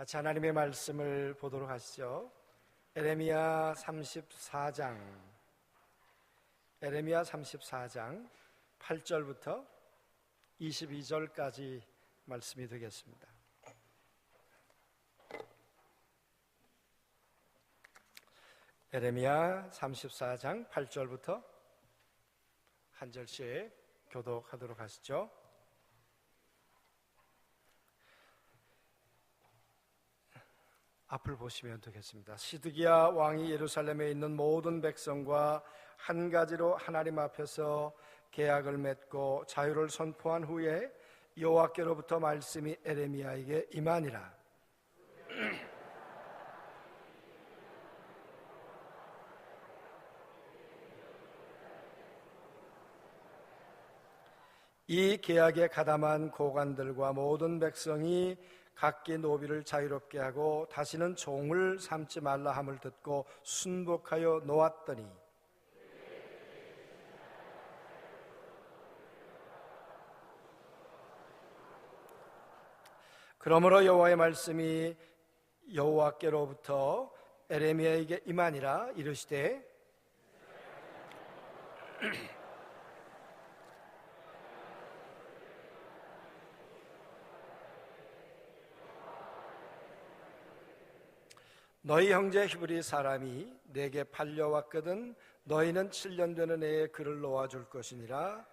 같이 하나님의 말씀을 보도록 하시죠. 에레미야 34장 8절부터 22절까지 말씀이 되겠습니다. 에레미야 34장 8절부터 한 절씩 교독하도록 하시죠. 앞을 보시면 되겠습니다. 시드기야 왕이 예루살렘에 있는 모든 백성과 한 가지로 하나님 앞에서 계약을 맺고 자유를 선포한 후에 여호와께로부터 말씀이 에레미야에게 임하니라. 이 계약에 가담한 고관들과 모든 백성이 각기 노비를 자유롭게 하고 다시는 종을 삼지 말라 함을 듣고 순복하여 놓았더니 그러므로 여호와의 말씀이 여호와께로부터 에레미야에게 임하니라. 이르시되 너희 형제 히브리 사람이 내게 팔려왔거든 너희는 7년 되는 해에 그를 놓아줄 것이니라.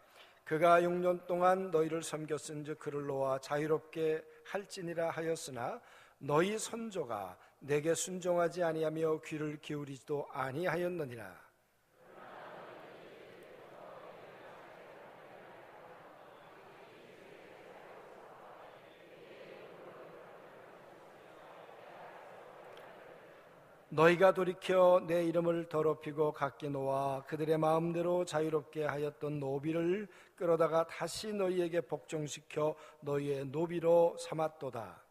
그가 6년 동안 너희를 섬겼은즉 그를 놓아 자유롭게 할지니라 하였으나 너희 선조가 내게 순종하지 아니하며 귀를 기울이지도 아니하였느니라. 너희가 돌이켜 내 이름을 더럽히고 각기 놓아 그들의 마음대로 자유롭게 하였던 노비를 끌어다가 다시 너희에게 복종시켜 너희의 노비로 삼았도다.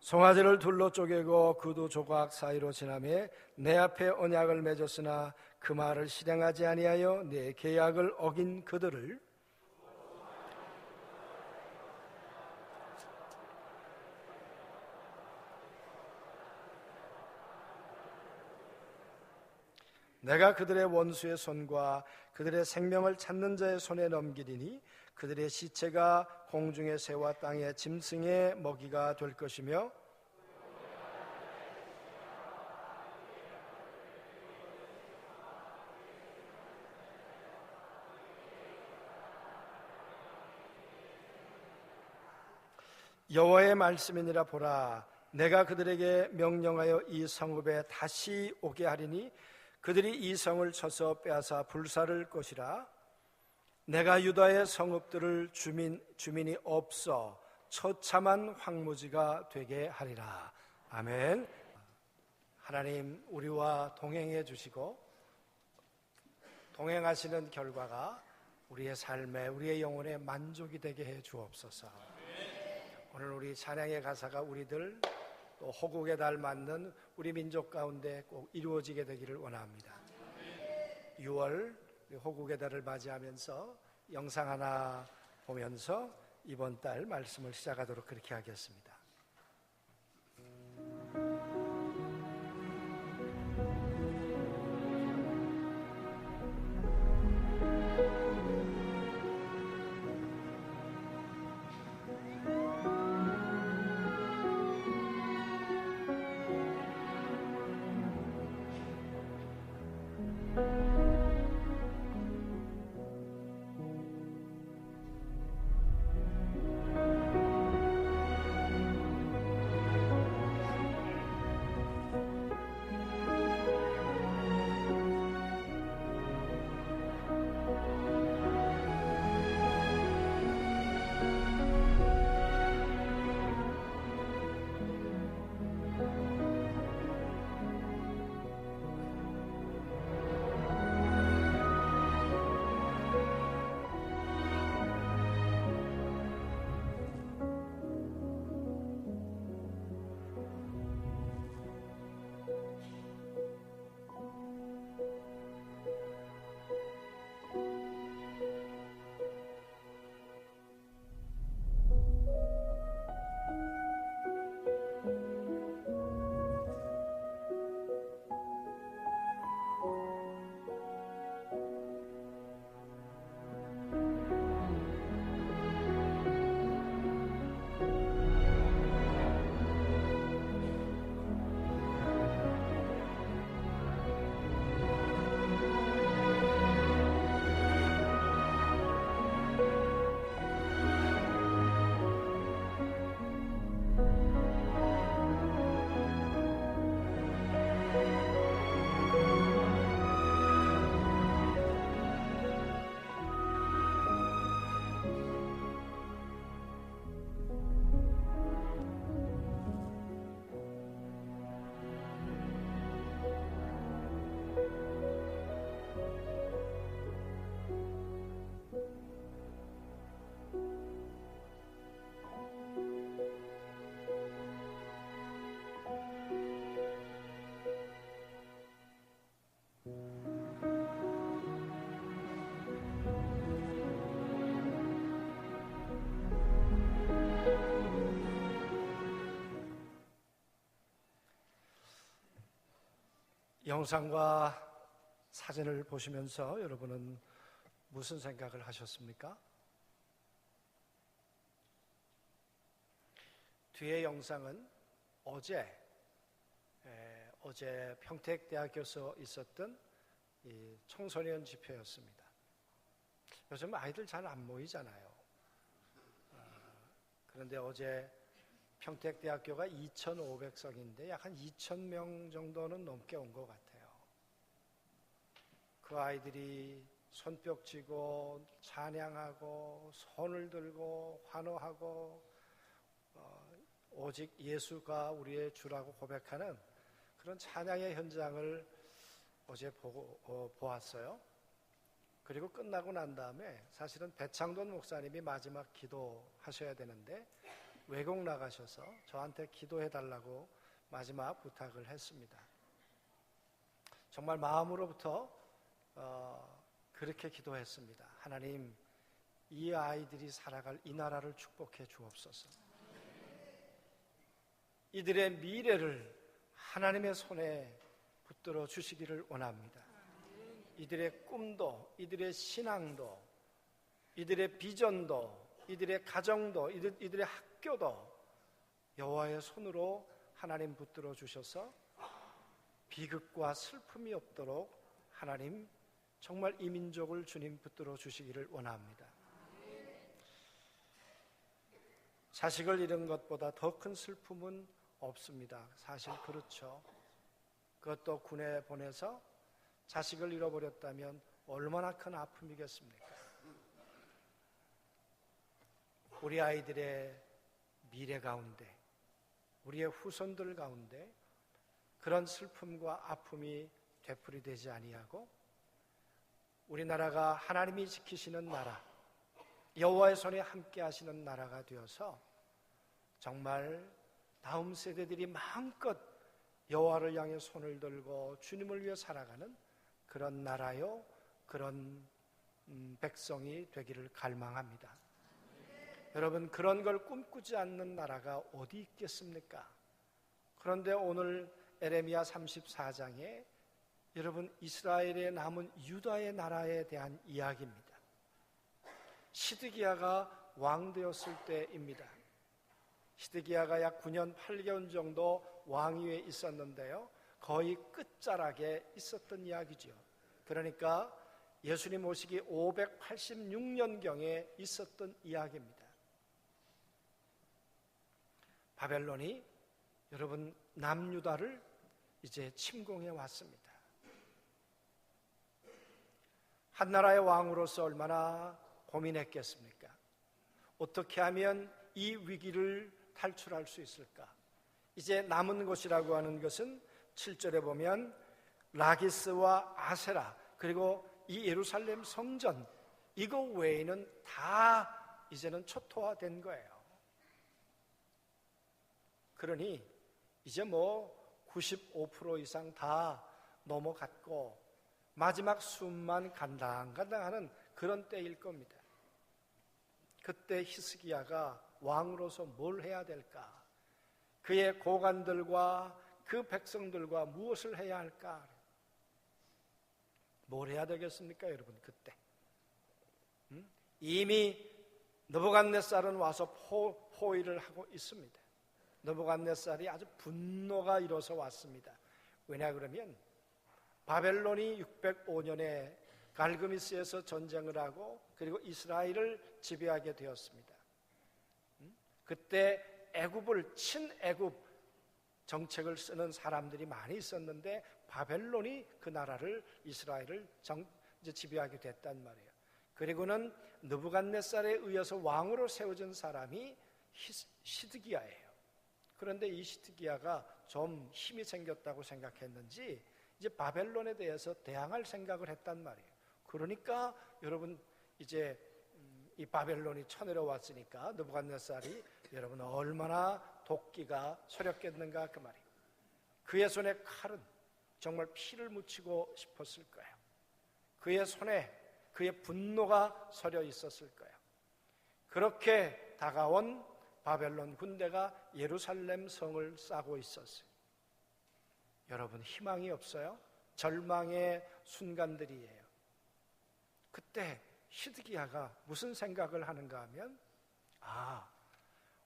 송아지를 둘로 쪼개고 그 두 조각 사이로 지나매 내 앞에 언약을 맺었으나 그 말을 실행하지 아니하여 내 계약을 어긴 그들을 내가 그들의 원수의 손과 그들의 생명을 찾는 자의 손에 넘기리니 그들의 시체가 공중의 새와 땅의 짐승의 먹이가 될 것이며 여호와의 말씀이니라. 보라, 내가 그들에게 명령하여 이 성읍에 다시 오게 하리니 그들이 이 성을 쳐서 빼앗아 불사를 것이라. 내가 유다의 성읍들을 주민이 없어 처참한 황무지가 되게 하리라. 아멘. 하나님, 우리와 동행해 주시고 동행하시는 결과가 우리의 삶에, 우리의 영혼에 만족이 되게 해 주옵소서. 오늘 우리 찬양의 가사가 우리들 또 호국의 달 맞는 우리 민족 가운데 꼭 이루어지게 되기를 원합니다. 6월 호국의 달을 맞이하면서 영상 하나 보면서 이번 달 말씀을 시작하도록 그렇게 하겠습니다. 영상과 사진을 보시면서 여러분은 무슨 생각을 하셨습니까? 뒤의 영상은 어제 평택대학교에서 있었던 이 청소년 집회였습니다. 요즘 아이들 잘 안 모이잖아요. 그런데 어제 평택대학교가 2,500석인데 약 한 2,000명 정도는 넘게 온 것 같아요. 그 아이들이 손뼉 치고 찬양하고 손을 들고 환호하고 오직 예수가 우리의 주라고 고백하는 그런 찬양의 현장을 어제 보았어요. 그리고 끝나고 난 다음에 사실은 배창돈 목사님이 마지막 기도하셔야 되는데 외국 나가셔서 저한테 기도해달라고 마지막 부탁을 했습니다. 정말 마음으로부터 그렇게 기도했습니다. 하나님, 이 아이들이 살아갈 이 나라를 축복해 주옵소서. 이들의 미래를 하나님의 손에 붙들어 주시기를 원합니다. 이들의 꿈도, 이들의 신앙도, 이들의 비전도, 이들의 가정도, 이들의 학교도 여호와의 손으로 하나님 붙들어 주셔서 비극과 슬픔이 없도록 하나님 정말 이 민족을 주님 붙들어 주시기를 원합니다. 자식을 잃은 것보다 더 큰 슬픔은 없습니다. 사실 그렇죠. 그것도 군에 보내서 자식을 잃어버렸다면 얼마나 큰 아픔이겠습니까? 우리 아이들의 미래 가운데, 우리의 후손들 가운데 그런 슬픔과 아픔이 되풀이되지 아니하고 우리나라가 하나님이 지키시는 나라, 여호와의 손에 함께 하시는 나라가 되어서 정말 다음 세대들이 마음껏 여호와를 향해 손을 들고 주님을 위해 살아가는 그런 나라요, 그런 백성이 되기를 갈망합니다. 여러분, 그런 걸 꿈꾸지 않는 나라가 어디 있겠습니까? 그런데 오늘 에레미야 34장에 여러분 이스라엘에 남은 유다의 나라에 대한 이야기입니다. 시드기야가 왕 되었을 때입니다. 시드기야가 약 9년 8개월 정도 왕위에 있었는데요, 거의 끝자락에 있었던 이야기죠. 그러니까 예수님 오시기 586년경에 있었던 이야기입니다. 바벨론이 여러분 남유다를 이제 침공해 왔습니다. 한 나라의 왕으로서 얼마나 고민했겠습니까? 어떻게 하면 이 위기를 탈출할 수 있을까? 이제 남은 것이라고 하는 것은 7절에 보면 라기스와 아세라, 그리고 이 예루살렘 성전, 이거 외에는 다 이제는 초토화된 거예요. 그러니 이제 95% 이상 다 넘어갔고 마지막 숨만 간당간당하는 그런 때일 겁니다. 그때 히스기야가 왕으로서 뭘 해야 될까? 그의 고관들과 그 백성들과 무엇을 해야 할까? 뭘 해야 되겠습니까, 여러분? 그때 이미 느부갓네살은 와서 포위를 하고 있습니다. 느부갓네살이 아주 분노가 일어서 왔습니다. 왜냐 그러면 바벨론이 605년에 갈그미스에서 전쟁을 하고 그리고 이스라엘을 지배하게 되었습니다. 그때 애굽을 친애굽 정책을 쓰는 사람들이 많이 있었는데 바벨론이 그 나라를 이스라엘을 이제 지배하게 됐단 말이에요. 그리고는 느부갓네살에 의해서 왕으로 세워진 사람이 시드기야예요. 그런데 이 시드기야가 좀 힘이 생겼다고 생각했는지 이제 바벨론에 대해서 대항할 생각을 했단 말이에요. 그러니까 여러분 이제 이 바벨론이 쳐내려왔으니까 느부갓네살이 여러분 얼마나 도끼가 서렸겠는가 그 말이에요. 그의 손에 칼은 정말 피를 묻히고 싶었을 거예요. 그의 손에 그의 분노가 서려 있었을 거예요. 그렇게 다가온 바벨론 군대가 예루살렘 성을 싸고 있었어요. 여러분 희망이 없어요? 절망의 순간들이에요. 그때 시드기야가 무슨 생각을 하는가 하면,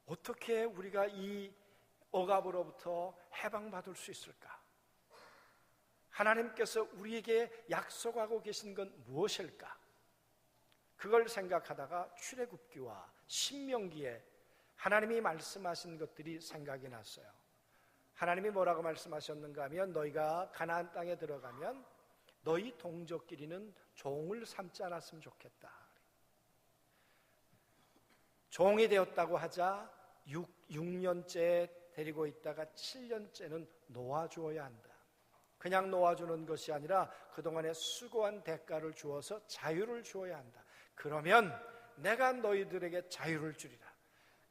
어떻게 우리가 이 억압으로부터 해방받을 수 있을까? 하나님께서 우리에게 약속하고 계신 건 무엇일까? 그걸 생각하다가 출애굽기와 신명기에 하나님이 말씀하신 것들이 생각이 났어요. 하나님이 뭐라고 말씀하셨는가 하면, 너희가 가나안 땅에 들어가면 너희 동족끼리는 종을 삼지 않았으면 좋겠다. 종이 되었다고 하자 6년째 데리고 있다가 7년째는 놓아주어야 한다. 그냥 놓아주는 것이 아니라 그동안에 수고한 대가를 주어서 자유를 주어야 한다. 그러면 내가 너희들에게 자유를 주리라.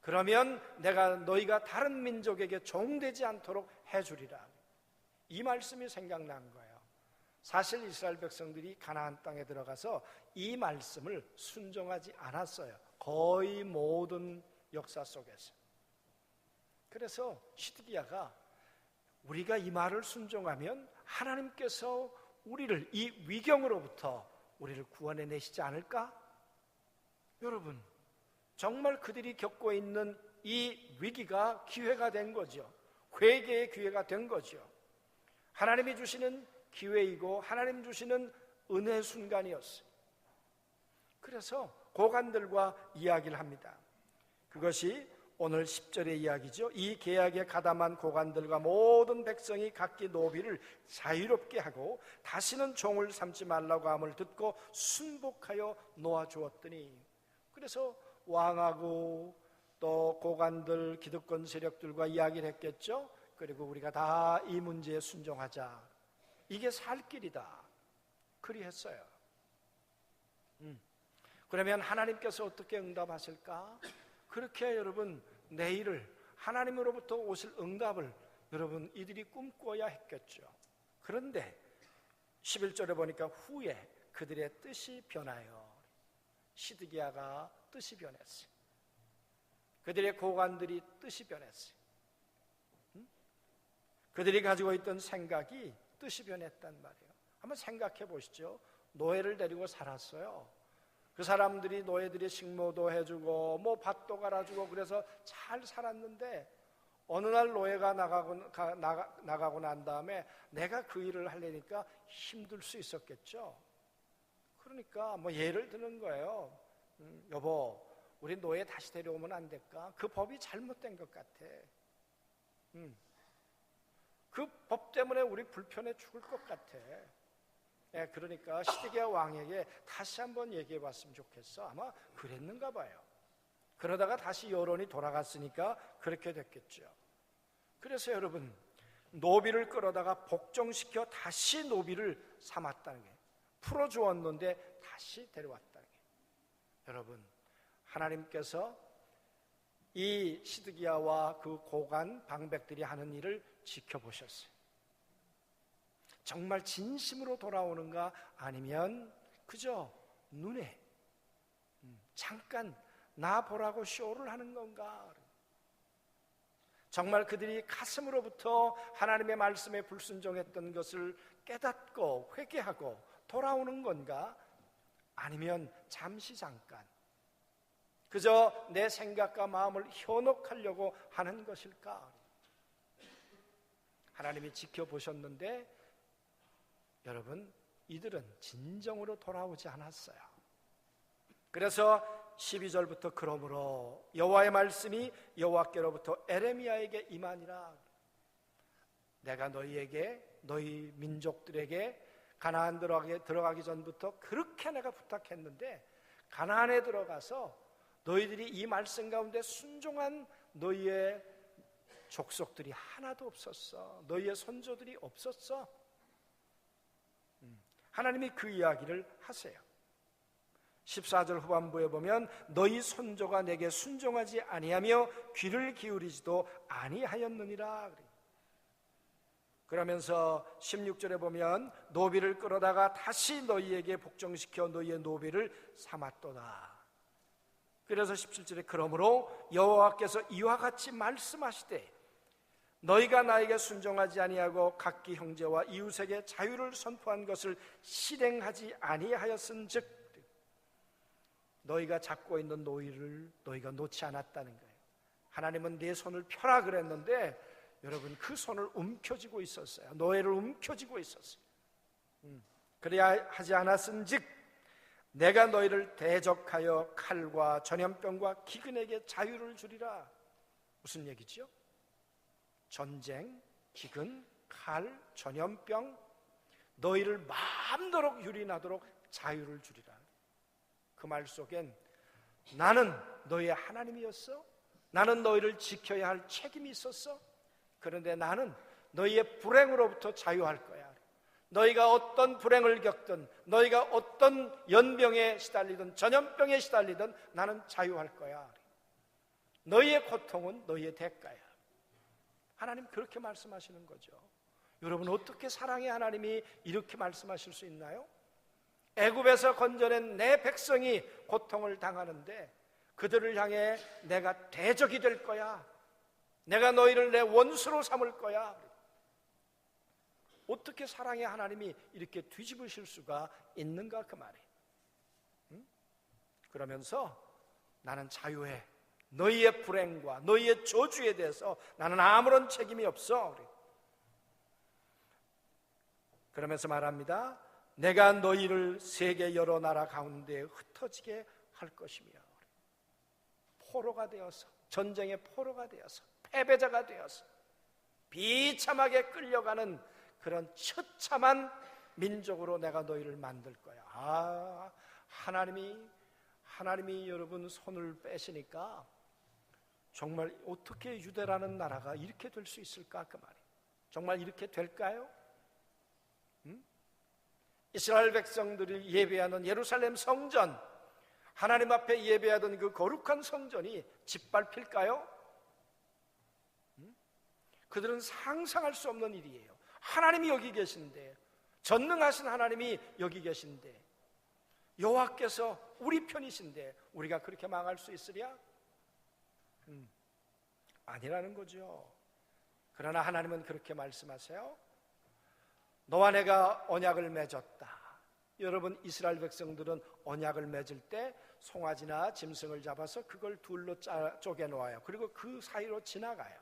그러면 내가 너희가 다른 민족에게 종되지 않도록 해주리라. 이 말씀이 생각난 거예요. 사실 이스라엘 백성들이 가나안 땅에 들어가서 이 말씀을 순종하지 않았어요. 거의 모든 역사 속에서. 그래서 시드기야가 우리가 이 말을 순종하면 하나님께서 우리를 이 위경으로부터 우리를 구원해내시지 않을까? 여러분, 정말 그들이 겪고 있는 이 위기가 기회가 된 거죠. 회개의 기회가 된 거죠. 하나님이 주시는 기회이고 하나님 주시는 은혜의 순간이었어요. 그래서 고관들과 이야기를 합니다. 그것이 오늘 10절의 이야기죠. 이 계약에 가담한 고관들과 모든 백성이 각기 노비를 자유롭게 하고 다시는 종을 삼지 말라고 함을 듣고 순복하여 놓아주었더니, 그래서 왕하고 또 고관들, 기득권 세력들과 이야기를 했겠죠. 그리고 우리가 다 이 문제에 순종하자. 이게 살 길이다. 그리했어요. 그러면 하나님께서 어떻게 응답하실까? 그렇게 여러분 내일을 하나님으로부터 오실 응답을 여러분 이들이 꿈꿔야 했겠죠. 그런데 11절에 보니까 후에 그들의 뜻이 변하여, 시드기야가 뜻이 변했어요. 그들의 고관들이 뜻이 변했어요. 그들이 가지고 있던 생각이 뜻이 변했단 말이에요. 한번 생각해 보시죠. 노예를 데리고 살았어요. 그 사람들이 노예들이 식모도 해주고 뭐 밭도 갈아주고 그래서 잘 살았는데, 어느 날 노예가 나가고 난 다음에 내가 그 일을 하려니까 힘들 수 있었겠죠. 그러니까 뭐 예를 드는 거예요. 여보, 우리 노예 다시 데려오면 안 될까? 그 법이 잘못된 것 같아. 그 법 때문에 우리 불편해 죽을 것 같아. 그러니까 시드기야 왕에게 다시 한번 얘기해 봤으면 좋겠어. 아마 그랬는가 봐요. 그러다가 다시 여론이 돌아갔으니까 그렇게 됐겠죠. 그래서 여러분, 노비를 끌어다가 복종시켜 다시 노비를 삼았다는 게, 풀어주었는데 다시 데려왔다는 게, 여러분, 하나님께서 이 시드기야와 그 고관 방백들이 하는 일을 지켜보셨어요. 정말 진심으로 돌아오는가, 아니면 그저 눈에 잠깐 나 보라고 쇼를 하는 건가? 정말 그들이 가슴으로부터 하나님의 말씀에 불순종했던 것을 깨닫고 회개하고 돌아오는 건가? 아니면 잠시 잠깐 그저 내 생각과 마음을 현혹하려고 하는 것일까? 하나님이 지켜보셨는데 여러분, 이들은 진정으로 돌아오지 않았어요. 그래서 12절부터 그러므로 여호와의 말씀이 여호와께로부터 에레미야에게 임하니라. 내가 너희에게, 너희 민족들에게 가나안 들어가기 전부터 그렇게 내가 부탁했는데, 가나안에 들어가서 너희들이 이 말씀 가운데 순종한 너희의 족속들이 하나도 없었어. 너희의 선조들이 없었어. 하나님이 그 이야기를 하세요. 14절 후반부에 보면 너희 선조가 내게 순종하지 아니하며 귀를 기울이지도 아니하였느니라. 그러면서 16절에 보면 노비를 끌어다가 다시 너희에게 복종시켜 너희의 노비를 삼았도다. 그래서 17절에 그러므로 여호와께서 이와 같이 말씀하시되 너희가 나에게 순종하지 아니하고 각기 형제와 이웃에게 자유를 선포한 것을 실행하지 아니하였은즉 너희가 잡고 있는 노예를 너희가 놓지 않았다는 거예요. 하나님은 내 손을 펴라 그랬는데 여러분 그 손을 움켜쥐고 있었어요. 노예를 움켜쥐고 있었어요. 그래야 하지 않았은즉 내가 너희를 대적하여 칼과 전염병과 기근에게 자유를 주리라. 무슨 얘기죠? 전쟁, 기근, 칼, 전염병 너희를 마음대로 유린하도록 자유를 주리라. 그 말 속엔 나는 너희의 하나님이었어. 나는 너희를 지켜야 할 책임이 있었어. 그런데 나는 너희의 불행으로부터 자유할 거야. 너희가 어떤 불행을 겪든 너희가 어떤 연병에 시달리든 전염병에 시달리든 나는 자유할 거야. 너희의 고통은 너희의 대가야. 하나님 그렇게 말씀하시는 거죠. 여러분 어떻게 사랑의 하나님이 이렇게 말씀하실 수 있나요? 애굽에서 건져낸 내 백성이 고통을 당하는데 그들을 향해 내가 대적이 될 거야. 내가 너희를 내 원수로 삼을 거야. 어떻게 사랑의 하나님이 이렇게 뒤집으실 수가 있는가 그 말이에요. 그러면서 나는 자유해. 너희의 불행과 너희의 저주에 대해서 나는 아무런 책임이 없어. 그러면서 말합니다. 내가 너희를 세계 여러 나라 가운데 흩어지게 할 것이며 포로가 되어서 전쟁의 포로가 되어서 패배자가 되어서 비참하게 끌려가는 그런 처참한 민족으로 내가 너희를 만들 거야. 하나님이 여러분 손을 빼시니까 정말 어떻게 유대라는 나라가 이렇게 될 수 있을까 그 말이에요. 정말 이렇게 될까요? 이스라엘 백성들이 예배하는 예루살렘 성전, 하나님 앞에 예배하던 그 거룩한 성전이 짓밟힐까요? 그들은 상상할 수 없는 일이에요. 하나님이 여기 계신데, 전능하신 하나님이 여기 계신데, 여호와께서 우리 편이신데 우리가 그렇게 망할 수 있으랴? 아니라는 거죠. 그러나 하나님은 그렇게 말씀하세요. 너와 내가 언약을 맺었다. 여러분 이스라엘 백성들은 언약을 맺을 때 송아지나 짐승을 잡아서 그걸 둘로 쪼개 놓아요. 그리고 그 사이로 지나가요.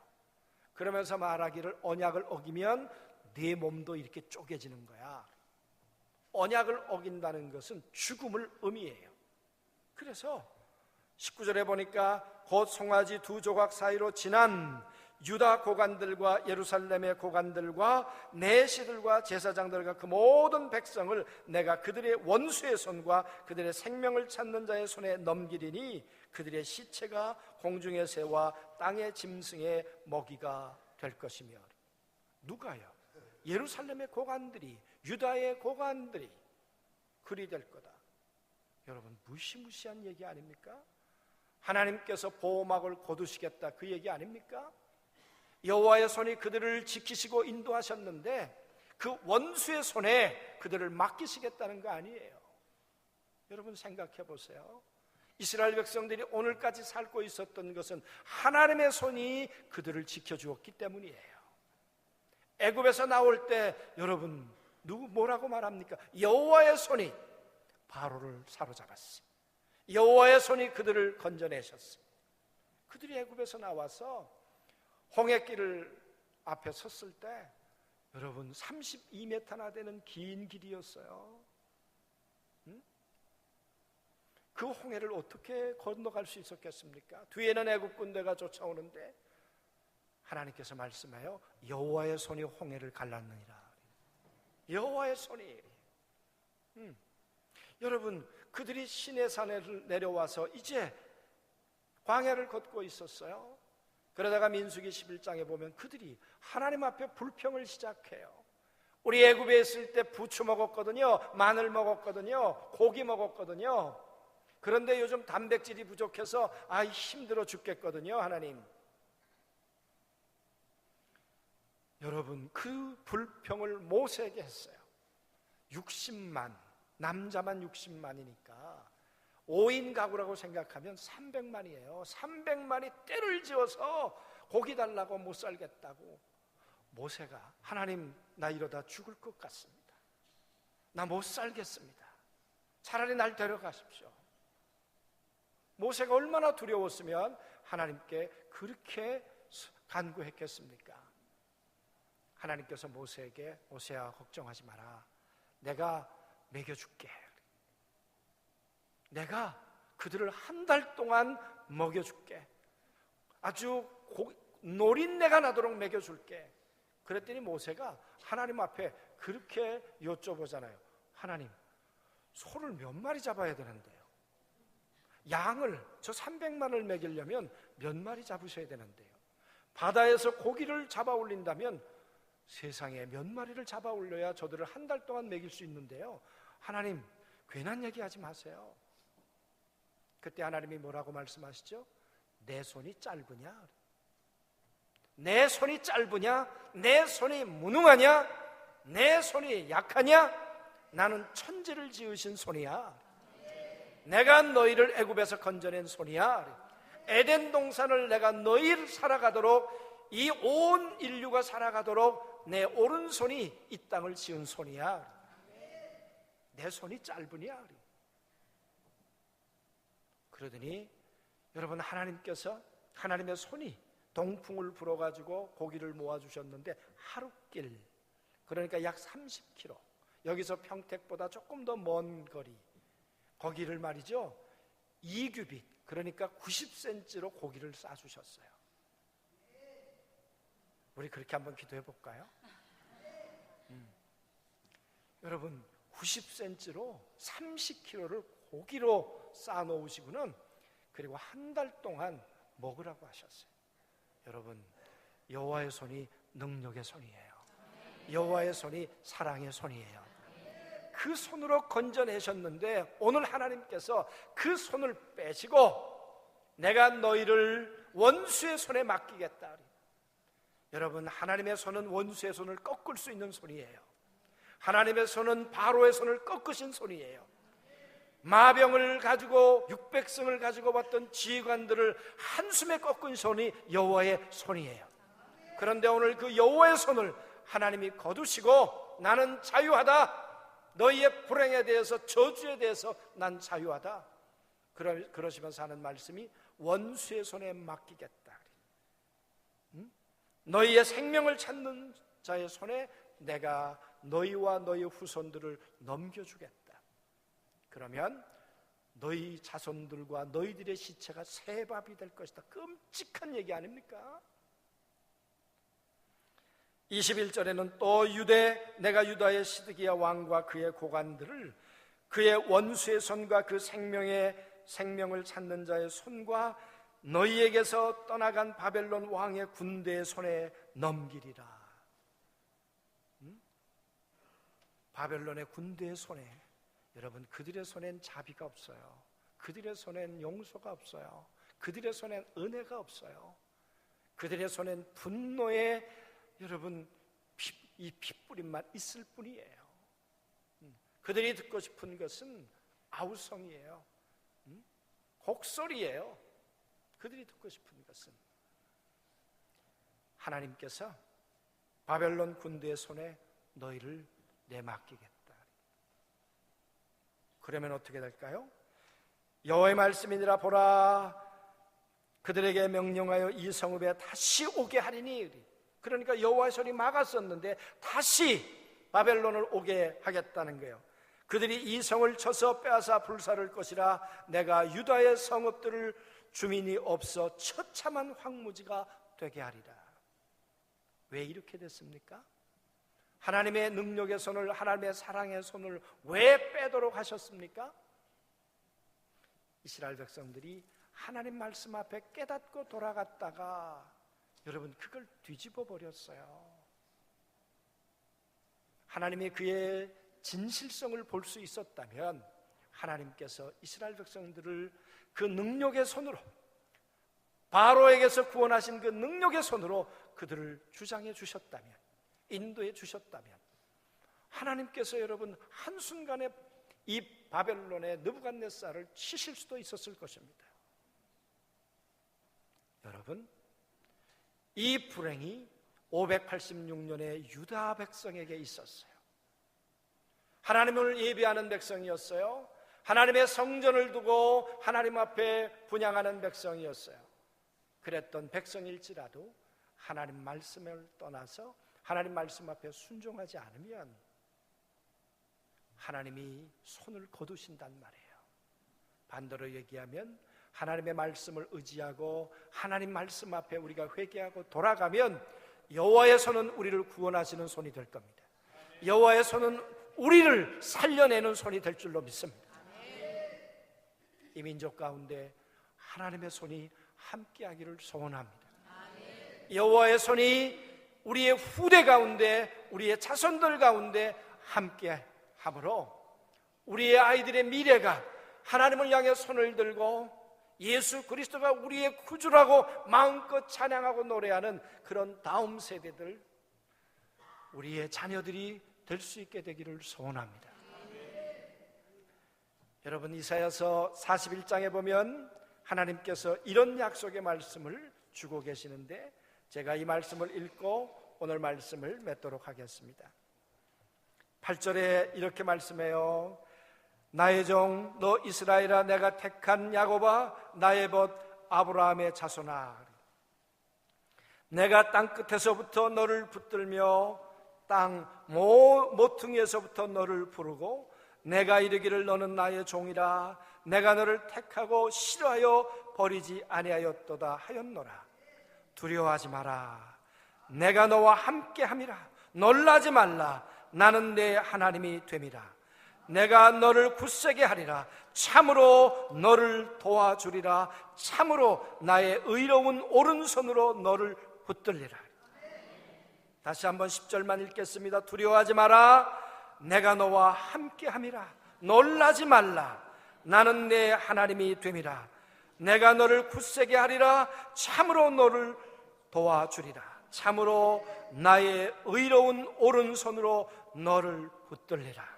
그러면서 말하기를 언약을 어기면 네 몸도 이렇게 쪼개지는 거야. 언약을 어긴다는 것은 죽음을 의미해요. 그래서 19절에 보니까 곧 송아지 두 조각 사이로 지난 유다 고관들과 예루살렘의 고관들과 내시들과 제사장들과 그 모든 백성을 내가 그들의 원수의 손과 그들의 생명을 찾는 자의 손에 넘기리니 그들의 시체가 공중의 새와 땅의 짐승의 먹이가 될 것이며. 누가요? 예루살렘의 고관들이, 유다의 고관들이 그리 될 거다. 여러분 무시무시한 얘기 아닙니까? 하나님께서 보호막을 거두시겠다 그 얘기 아닙니까? 여호와의 손이 그들을 지키시고 인도하셨는데 그 원수의 손에 그들을 맡기시겠다는 거 아니에요. 여러분 생각해 보세요. 이스라엘 백성들이 오늘까지 살고 있었던 것은 하나님의 손이 그들을 지켜주었기 때문이에요. 애굽에서 나올 때 여러분 뭐라고 말합니까? 여호와의 손이 바로를 사로잡았어요. 여호와의 손이 그들을 건져내셨어요. 그들이 애굽에서 나와서 홍해길을 앞에 섰을 때 여러분 32m나 되는 긴 길이었어요. 그 홍해를 어떻게 건너갈 수 있었겠습니까? 뒤에는 애굽 군대가 쫓아오는데 하나님께서 말씀하여 여호와의 손이 홍해를 갈랐느니라. 여호와의 손이. 여러분 그들이 시내산을 내려와서 이제 광야를 걷고 있었어요. 그러다가 민수기 11장에 보면 그들이 하나님 앞에 불평을 시작해요. 우리 애굽에 있을 때 부추 먹었거든요. 마늘 먹었거든요. 고기 먹었거든요. 그런데 요즘 단백질이 부족해서 힘들어 죽겠거든요. 하나님. 여러분 그 불평을 모세에게 했어요. 60만, 남자만 60만이니까 5인 가구라고 생각하면 300만이에요. 300만이 떼를 지어서 고기 달라고 못 살겠다고 모세가 하나님, 나 이러다 죽을 것 같습니다. 나 못 살겠습니다. 차라리 날 데려가십시오. 모세가 얼마나 두려웠으면 하나님께 그렇게 간구했겠습니까? 하나님께서 모세에게, 모세야 걱정하지 마라. 내가 먹여줄게. 내가 그들을 한 달 동안 먹여줄게. 아주 노린내가 나도록 먹여줄게. 그랬더니 모세가 하나님 앞에 그렇게 여쭤보잖아요. 하나님, 소를 몇 마리 잡아야 되는데요? 양을, 저 300만을 먹이려면 몇 마리 잡으셔야 되는데요? 바다에서 고기를 잡아 올린다면 세상에 몇 마리를 잡아 올려야 저들을 한 달 동안 먹일 수 있는데요? 하나님, 괜한 얘기하지 마세요. 그때 하나님이 뭐라고 말씀하시죠? 내 손이 짧으냐? 내 손이 짧으냐? 내 손이 무능하냐? 내 손이 약하냐? 나는 천지를 지으신 손이야. 내가 너희를 애굽에서 건져낸 손이야. 에덴 동산을 내가 너희를 살아가도록, 이 온 인류가 살아가도록 내 오른손이 이 땅을 지은 손이야. 내 손이 짧으냐? 그러더니 여러분, 하나님께서, 하나님의 손이 동풍을 불어가지고 고기를 모아주셨는데 하루길, 그러니까 약 30km, 여기서 평택보다 조금 더 먼 거리, 거기를 말이죠 2규빗, 그러니까 90cm로 고기를 싸주셨어요. 우리 그렇게 한번 기도해 볼까요? 여러분, 90cm로 30kg를 고기로 쌓아 놓으시고는 그리고 한 달 동안 먹으라고 하셨어요. 여러분, 여호와의 손이 능력의 손이에요. 여호와의 손이 사랑의 손이에요. 그 손으로 건져내셨는데 오늘 하나님께서 그 손을 빼시고 내가 너희를 원수의 손에 맡기겠다. 여러분, 하나님의 손은 원수의 손을 꺾을 수 있는 손이에요. 하나님의 손은 바로의 손을 꺾으신 손이에요. 마병을 가지고 600승을 가지고 왔던 지휘관들을 한숨에 꺾은 손이 여호와의 손이에요. 그런데 오늘 그 여호와의 손을 하나님이 거두시고 나는 자유하다, 너희의 불행에 대해서, 저주에 대해서 난 자유하다, 그러시면서 하는 말씀이 원수의 손에 맡기겠다. 너희의 생명을 찾는 자의 손에 내가 너희와 너희 후손들을 넘겨주겠다. 그러면 너희 자손들과 너희들의 시체가 새밥이 될 것이다. 끔찍한 얘기 아닙니까? 21절에는 또 내가 유다의 시드기야 왕과 그의 고관들을 그의 원수의 손과 그 생명을 찾는 자의 손과 너희에게서 떠나간 바벨론 왕의 군대의 손에 넘기리라. 바벨론의 군대의 손에, 여러분, 그들의 손엔 자비가 없어요. 그들의 손엔 용서가 없어요. 그들의 손엔 은혜가 없어요. 그들의 손엔 분노의, 여러분, 이 핏부림만 있을 뿐이에요. 그들이 듣고 싶은 것은 아우성이에요. 곡소리예요. 그들이 듣고 싶은 것은. 하나님께서 바벨론 군대의 손에 너희를 내맡기겠다. 그러면 어떻게 될까요? 여호와의 말씀이니라, 보라, 그들에게 명령하여 이 성읍에 다시 오게 하리니. 그러니까 여호와의 손이 막았었는데 다시 바벨론을 오게 하겠다는 거예요. 그들이 이 성을 쳐서 빼앗아 불사를 것이라. 내가 유다의 성읍들을 주민이 없어 처참한 황무지가 되게 하리라. 왜 이렇게 됐습니까? 하나님의 능력의 손을, 하나님의 사랑의 손을 왜 빼도록 하셨습니까? 이스라엘 백성들이 하나님 말씀 앞에 깨닫고 돌아갔다가 여러분, 그걸 뒤집어 버렸어요. 하나님이 그의 진실성을 볼 수 있었다면 하나님께서 이스라엘 백성들을 그 능력의 손으로, 바로에게서 구원하신 그 능력의 손으로 그들을 주장해 주셨다면, 인도해 주셨다면, 하나님께서 여러분 한순간에 이 바벨론의 느부갓네살을 치실 수도 있었을 것입니다. 여러분, 이 불행이 586년에 유다 백성에게 있었어요. 하나님을 예배하는 백성이었어요. 하나님의 성전을 두고 하나님 앞에 분향하는 백성이었어요. 그랬던 백성일지라도 하나님 말씀을 떠나서 하나님 말씀 앞에 순종하지 않으면 하나님이 손을 거두신단 말이에요. 반대로 얘기하면 하나님의 말씀을 의지하고 하나님 말씀 앞에 우리가 회개하고 돌아가면 여호와의 손은 우리를 구원하시는 손이 될 겁니다. 여호와의 손은 우리를 살려내는 손이 될 줄로 믿습니다. 이 민족 가운데 하나님의 손이 함께하기를 소원합니다. 여호와의 손이 우리의 후대 가운데, 우리의 자손들 가운데 함께함으로 우리의 아이들의 미래가 하나님을 향해 손을 들고 예수 그리스도가 우리의 구주라고 마음껏 찬양하고 노래하는 그런 다음 세대들, 우리의 자녀들이 될 수 있게 되기를 소원합니다. 여러분, 이사야서 41장에 보면 하나님께서 이런 약속의 말씀을 주고 계시는데 제가 이 말씀을 읽고 오늘 말씀을 맺도록 하겠습니다. 8절에 이렇게 말씀해요. 나의 종 너 이스라엘아, 내가 택한 야곱아, 나의 벗 아브라함의 자손아, 내가 땅끝에서부터 너를 붙들며 땅 모퉁이에서부터 너를 부르고 내가 이르기를 너는 나의 종이라, 내가 너를 택하고 싫어하여 버리지 아니하였도다 하였노라. 두려워하지 마라, 내가 너와 함께함이라. 놀라지 말라, 나는 내 하나님이 됨이라. 내가 너를 굳세게 하리라. 참으로 너를 도와주리라. 참으로 나의 의로운 오른손으로 너를 붙들리라. 다시 한번 10절만 읽겠습니다. 두려워하지 마라, 내가 너와 함께함이라. 놀라지 말라, 나는 내 하나님이 됨이라. 내가 너를 굳세게 하리라. 참으로 너를 도와주리라. 참으로 나의 의로운 오른손으로 너를 붙들리라.